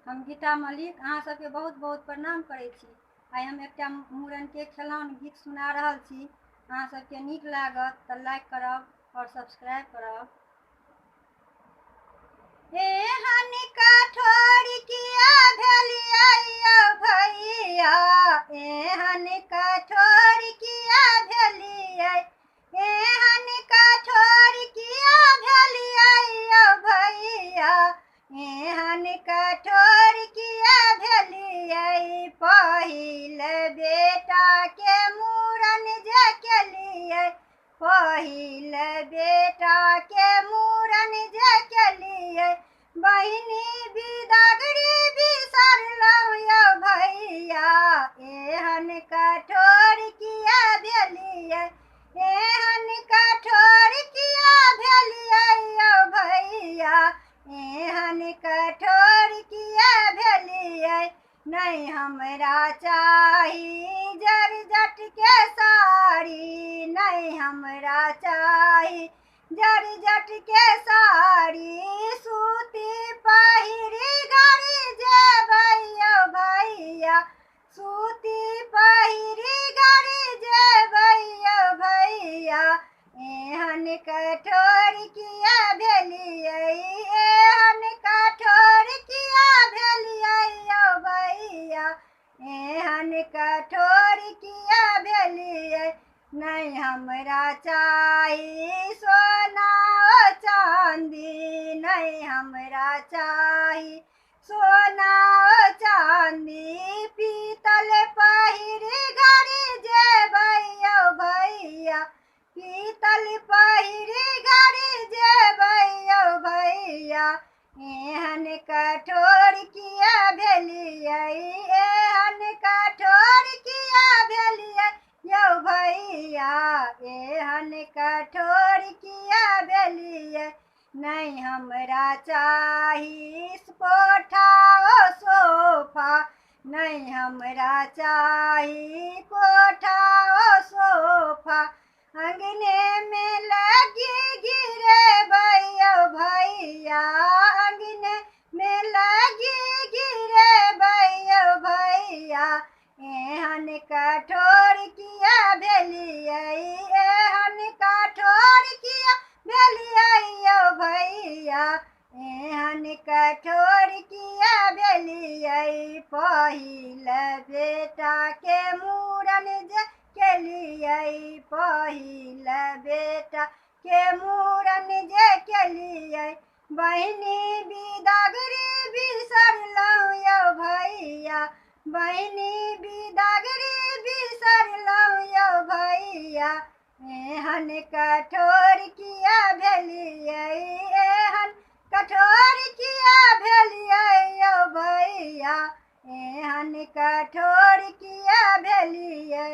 हम गीता मलिक अहाँ सबके बहुत बहुत प्रणाम करै छी। आइ हम एकटा मूड़नके खेलाउन गीत सुना रहल छी। अहाँ सबके नीक लागत तऽ लाइक करब और सब्सक्राइब करब। एहन कठोर किया भेलियै यौ भैया, एहन कठोर किया भेलियै, एहन कठोर किया भेलियै यौ भैया, एहन कठोर किया भेलियै। पहिल बेटाके मूड़न जे केलियै, पहिल बेटाके मूड़न जे केलियै, बहिनी बिदागरी बिसरलहुँ यौ भैया, एहन कठोर किया भेलियै, एहन कठोर किया भेलियै यौ भैया, एहन कठोर किया भेलियै। नहीं हमरा चाही जट के साड़ी, नहीं हमरा चाही जट के साड़ी, सूती पहिरी घरी जेबै यौ भैया, सूती पहिरी घरी जेबै यौ भैया, एहन कठोर किया भेलियै, एहन कठोर किया भेलियै यौ भैया, एहन कठोर किया भेलियै। नहीं हमरा चाही सोना ओ चांदी, नहीं हमरा चाही सोना ओ चांदी, पीतल पहिरी घरी जेबै यौ भैया, पीतल पहिरी घरी जेबै यौ भैया, एहन कठोर किया भेलियै, एहन कठोर किया भेलियै यौ भैया, एहन कठोर किया भेलियै। नहीं हमरा चाही कोठा ओ सोफा, नहीं हमरा चाही कोठा ओ सोफा, अंगने में लगी गिरेबै यौ भैया, अंगने में लगी गिरेबै यौ भैया, एहन कठोर किया भेलियै, एहन कठोर किया भेलियै यौ भैया, एहन कठोर किया भेलियै। पहिल बेटाके मूड़न जे केलियै, पहिल बेटाके मूड़न जे केलियै, बहिनी बिदागरी बिसरलहुँ यौ भैया, बहिनी बिदागरी बिसरलहुँ यौ भैया, एहन कठोर किया भेलियै, एहन कठोर किया भेलियै यौ भैया, एहन कठोर किया भेलियै।